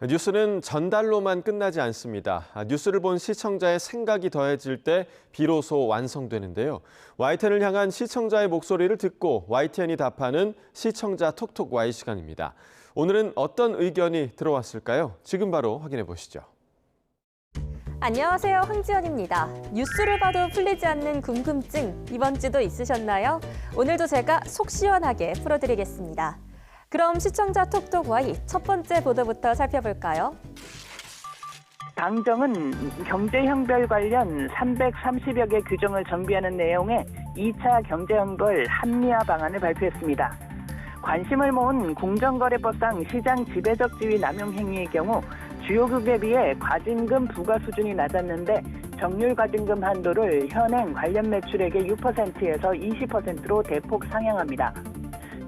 뉴스는 전달로만 끝나지 않습니다. 뉴스를 본 시청자의 생각이 더해질 때 비로소 완성되는데요. YTN을 향한 시청자의 목소리를 듣고 YTN이 답하는 시청자 톡톡 Y 시간입니다. 오늘은 어떤 의견이 들어왔을까요? 지금 바로 확인해 보시죠. 안녕하세요, 황지연입니다. 뉴스를 봐도 풀리지 않는 궁금증, 이번 주도 있으셨나요? 오늘도 제가 속 시원하게 풀어드리겠습니다. 그럼 시청자 톡톡 Y 첫 번째 보도부터 살펴볼까요? 당정은 경제형별 관련 330여 개 규정을 정비하는 내용의 2차 경제형벌 합리화 방안을 발표했습니다. 관심을 모은 공정거래법상 시장 지배적 지위 남용 행위의 경우 주요국에 비해 과징금 부과 수준이 낮았는데 정률 과징금 한도를 현행 관련 매출액의 6%에서 20%로 대폭 상향합니다.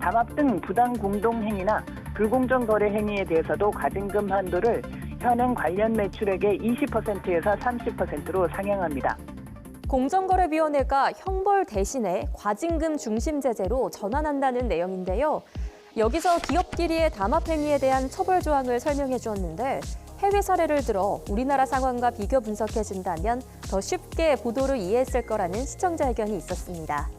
담합 등 부당 공동행위나 불공정 거래 행위에 대해서도 과징금 한도를 현행 관련 매출액의 20%에서 30%로 상향합니다. 공정거래위원회가 형벌 대신에 과징금 중심 제재로 전환한다는 내용인데요. 여기서 기업끼리의 담합 행위에 대한 처벌 조항을 설명해 주었는데 해외 사례를 들어 우리나라 상황과 비교 분석해준다면 더 쉽게 보도를 이해했을 거라는 시청자 의견이 있었습니다.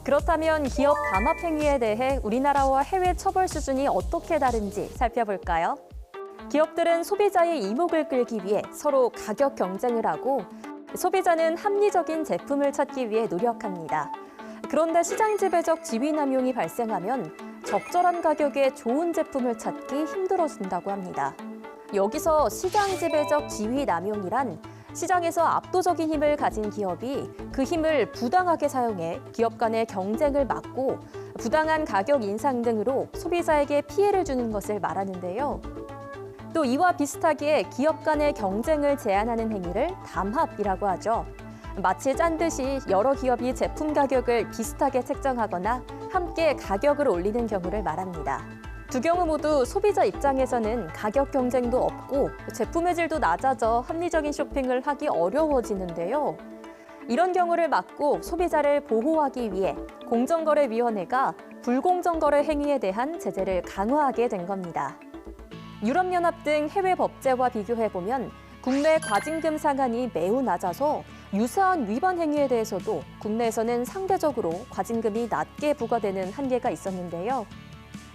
그렇다면 기업 담합 행위에 대해 우리나라와 해외 처벌 수준이 어떻게 다른지 살펴볼까요? 기업들은 소비자의 이목을 끌기 위해 서로 가격 경쟁을 하고 소비자는 합리적인 제품을 찾기 위해 노력합니다. 그런데 시장 지배적 지위 남용이 발생하면 적절한 가격에 좋은 제품을 찾기 힘들어진다고 합니다. 여기서 시장 지배적 지위 남용이란 시장에서 압도적인 힘을 가진 기업이 그 힘을 부당하게 사용해 기업 간의 경쟁을 막고 부당한 가격 인상 등으로 소비자에게 피해를 주는 것을 말하는데요. 또 이와 비슷하게 기업 간의 경쟁을 제한하는 행위를 담합이라고 하죠. 마치 짠 듯이 여러 기업이 제품 가격을 비슷하게 책정하거나 함께 가격을 올리는 경우를 말합니다. 두 경우 모두 소비자 입장에서는 가격 경쟁도 없고 제품의 질도 낮아져 합리적인 쇼핑을 하기 어려워지는데요. 이런 경우를 막고 소비자를 보호하기 위해 공정거래위원회가 불공정거래 행위에 대한 제재를 강화하게 된 겁니다. 유럽연합 등 해외 법제와 비교해보면 국내 과징금 상한이 매우 낮아서 유사한 위반 행위에 대해서도 국내에서는 상대적으로 과징금이 낮게 부과되는 한계가 있었는데요.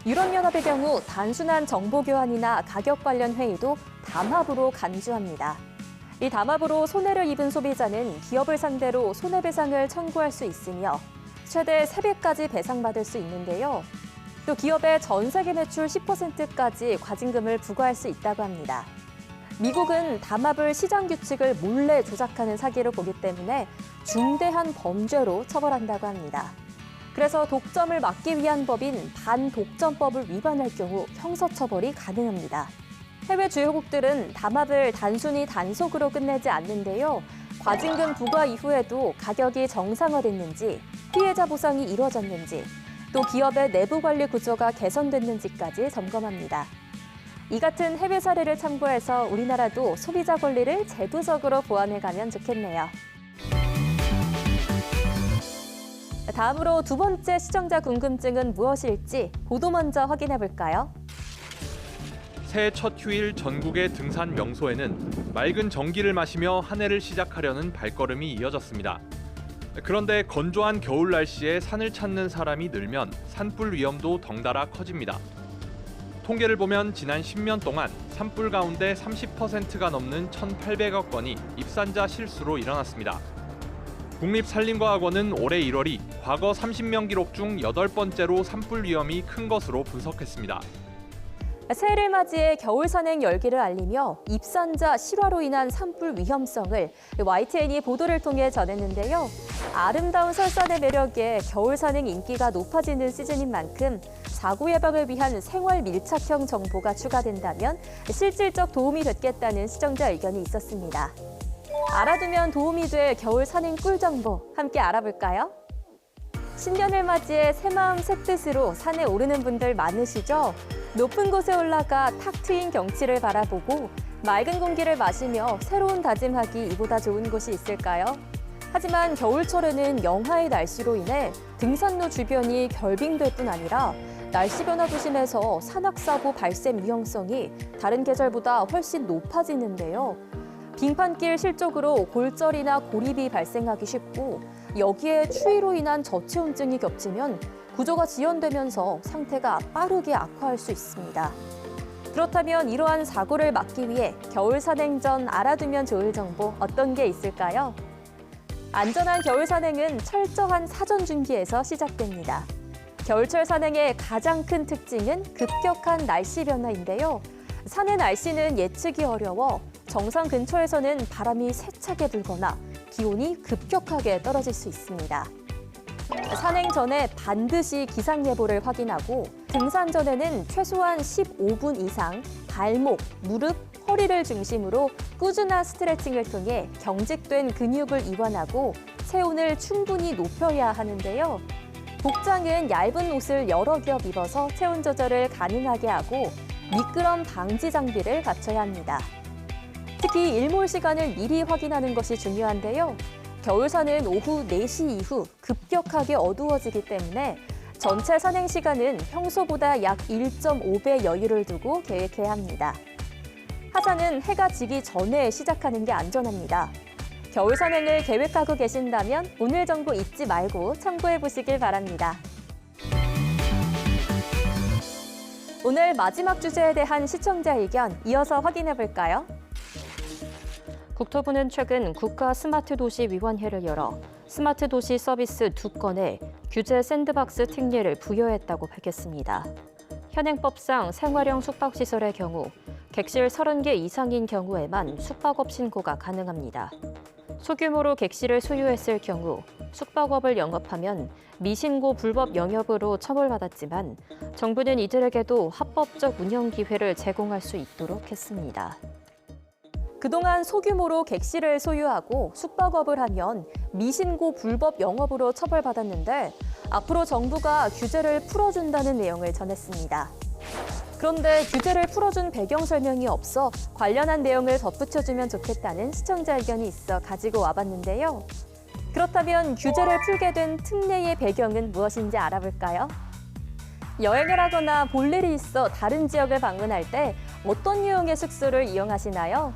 유럽연합의 경우 단순한 정보 교환이나 가격 관련 회의도 담합으로 간주합니다. 이 담합으로 손해를 입은 소비자는 기업을 상대로 손해배상을 청구할 수 있으며 최대 3배까지 배상받을 수 있는데요. 또 기업의 전 세계 매출 10%까지 과징금을 부과할 수 있다고 합니다. 미국은 담합을 시장 규칙을 몰래 조작하는 사기로 보기 때문에 중대한 범죄로 처벌한다고 합니다. 그래서 독점을 막기 위한 법인 반독점법을 위반할 경우 형사처벌이 가능합니다. 해외 주요국들은 담합을 단순히 단속으로 끝내지 않는데요. 과징금 부과 이후에도 가격이 정상화됐는지, 피해자 보상이 이루어졌는지, 또 기업의 내부 관리 구조가 개선됐는지까지 점검합니다. 이 같은 해외 사례를 참고해서 우리나라도 소비자 권리를 제도적으로 보완해가면 좋겠네요. 다음으로 두 번째 시청자 궁금증은 무엇일지 보도 먼저 확인해 볼까요? 새해 첫 휴일 전국의 등산 명소에는 맑은 전기를 마시며 한 해를 시작하려는 발걸음이 이어졌습니다. 그런데 건조한 겨울 날씨에 산을 찾는 사람이 늘면 산불 위험도 덩달아 커집니다. 통계를 보면 지난 10년 동안 산불 가운데 30%가 넘는 1,800억 건이 입산자 실수로 일어났습니다. 국립산림과학원은 올해 1월이 과거 30명 기록 중 8번째로 산불 위험이 큰 것으로 분석했습니다. 새해를 맞이해 겨울 산행 열기를 알리며 입산자 실화로 인한 산불 위험성을 YTN이 보도를 통해 전했는데요. 아름다운 설산의 매력에 겨울 산행 인기가 높아지는 시즌인 만큼 사고 예방을 위한 생활 밀착형 정보가 추가된다면 실질적 도움이 됐겠다는 시청자 의견이 있었습니다. 알아두면 도움이 될 겨울 산행 꿀 정보 함께 알아볼까요? 신년을 맞이해 새마음 새뜻으로 산에 오르는 분들 많으시죠? 높은 곳에 올라가 탁 트인 경치를 바라보고 맑은 공기를 마시며 새로운 다짐하기 이보다 좋은 곳이 있을까요? 하지만 겨울철에는 영하의 날씨로 인해 등산로 주변이 결빙될 뿐 아니라 날씨 변화 도심에서 산악사고 발생 위험성이 다른 계절보다 훨씬 높아지는데요. 빙판길 실족으로 골절이나 고립이 발생하기 쉽고 여기에 추위로 인한 저체온증이 겹치면 구조가 지연되면서 상태가 빠르게 악화할 수 있습니다. 그렇다면 이러한 사고를 막기 위해 겨울 산행 전 알아두면 좋을 정보 어떤 게 있을까요? 안전한 겨울 산행은 철저한 사전 준비에서 시작됩니다. 겨울철 산행의 가장 큰 특징은 급격한 날씨 변화인데요. 산의 날씨는 예측이 어려워 정상 근처에서는 바람이 세차게 불거나 기온이 급격하게 떨어질 수 있습니다. 산행 전에 반드시 기상 예보를 확인하고 등산 전에는 최소한 15분 이상 발목, 무릎, 허리를 중심으로 꾸준한 스트레칭을 통해 경직된 근육을 이완하고 체온을 충분히 높여야 하는데요. 복장은 얇은 옷을 여러 겹 입어서 체온 조절을 가능하게 하고 미끄럼 방지 장비를 갖춰야 합니다. 특히 일몰 시간을 미리 확인하는 것이 중요한데요. 겨울산은 오후 4시 이후 급격하게 어두워지기 때문에 전체 산행 시간은 평소보다 약 1.5배 여유를 두고 계획해야 합니다. 하산은 해가 지기 전에 시작하는 게 안전합니다. 겨울 산행을 계획하고 계신다면 오늘 정보 잊지 말고 참고해 보시길 바랍니다. 오늘 마지막 주제에 대한 시청자 의견 이어서 확인해 볼까요? 국토부는 최근 국가스마트도시위원회를 열어 스마트 도시 서비스 2건에 규제 샌드박스 특례를 부여했다고 밝혔습니다. 현행법상 생활형 숙박시설의 경우 객실 30개 이상인 경우에만 숙박업 신고가 가능합니다. 소규모로 객실을 소유했을 경우 숙박업을 영업하면 미신고 불법 영업으로 처벌받았지만 정부는 이들에게도 합법적 운영 기회를 제공할 수 있도록 했습니다. 그동안 소규모로 객실을 소유하고 숙박업을 하면 미신고 불법 영업으로 처벌받았는데 앞으로 정부가 규제를 풀어준다는 내용을 전했습니다. 그런데 규제를 풀어준 배경 설명이 없어 관련한 내용을 덧붙여주면 좋겠다는 시청자 의견이 있어 가지고 와봤는데요. 그렇다면 규제를 풀게 된 특례의 배경은 무엇인지 알아볼까요? 여행을 하거나 볼 일이 있어 다른 지역을 방문할 때 어떤 유형의 숙소를 이용하시나요?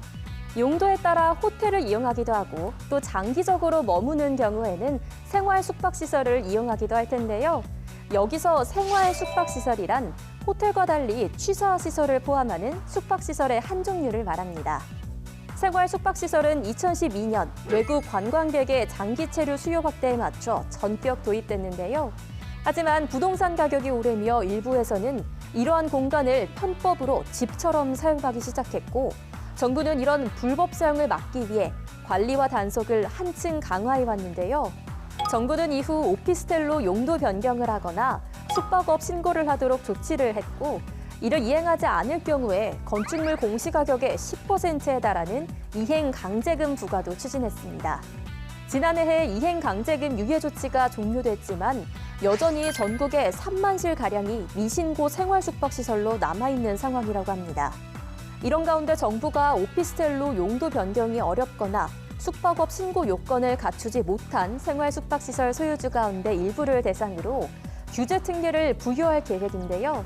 용도에 따라 호텔을 이용하기도 하고 또 장기적으로 머무는 경우에는 생활 숙박시설을 이용하기도 할 텐데요. 여기서 생활 숙박시설이란 호텔과 달리 취사시설을 포함하는 숙박시설의 한 종류를 말합니다. 생활 숙박시설은 2012년 외국 관광객의 장기 체류 수요 확대에 맞춰 전격 도입됐는데요. 하지만 부동산 가격이 오르며 일부에서는 이러한 공간을 편법으로 집처럼 사용하기 시작했고 정부는 이런 불법 사용을 막기 위해 관리와 단속을 한층 강화해 왔는데요. 정부는 이후 오피스텔로 용도 변경을 하거나 숙박업 신고를 하도록 조치를 했고 이를 이행하지 않을 경우에 건축물 공시가격의 10%에 달하는 이행 강제금 부과도 추진했습니다. 지난해 이행 강제금 유예 조치가 종료됐지만 여전히 전국에 3만 실가량이 미신고 생활 숙박시설로 남아있는 상황이라고 합니다. 이런 가운데 정부가 오피스텔로 용도 변경이 어렵거나 숙박업 신고 요건을 갖추지 못한 생활 숙박시설 소유주 가운데 일부를 대상으로 규제 특례를 부여할 계획인데요.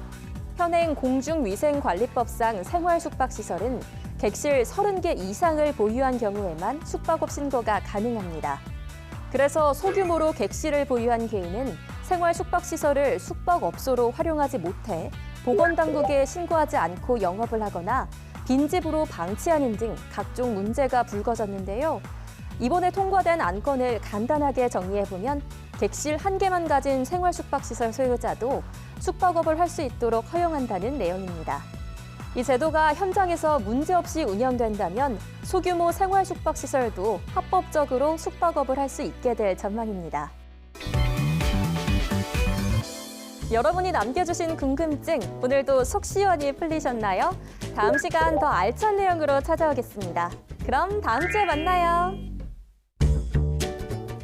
현행 공중위생관리법상 생활 숙박시설은 객실 30개 이상을 보유한 경우에만 숙박업 신고가 가능합니다. 그래서 소규모로 객실을 보유한 개인은 생활 숙박시설을 숙박업소로 활용하지 못해 보건당국에 신고하지 않고 영업을 하거나 빈집으로 방치하는 등 각종 문제가 불거졌는데요. 이번에 통과된 안건을 간단하게 정리해보면 객실 1개만 가진 생활 숙박시설 소유자도 숙박업을 할 수 있도록 허용한다는 내용입니다. 이 제도가 현장에서 문제없이 운영된다면 소규모 생활 숙박시설도 합법적으로 숙박업을 할 수 있게 될 전망입니다. 여러분이 남겨주신 궁금증 오늘도 속 시원히 풀리셨나요? 다음 시간 더 알찬 내용으로 찾아오겠습니다. 그럼 다음 주에 만나요.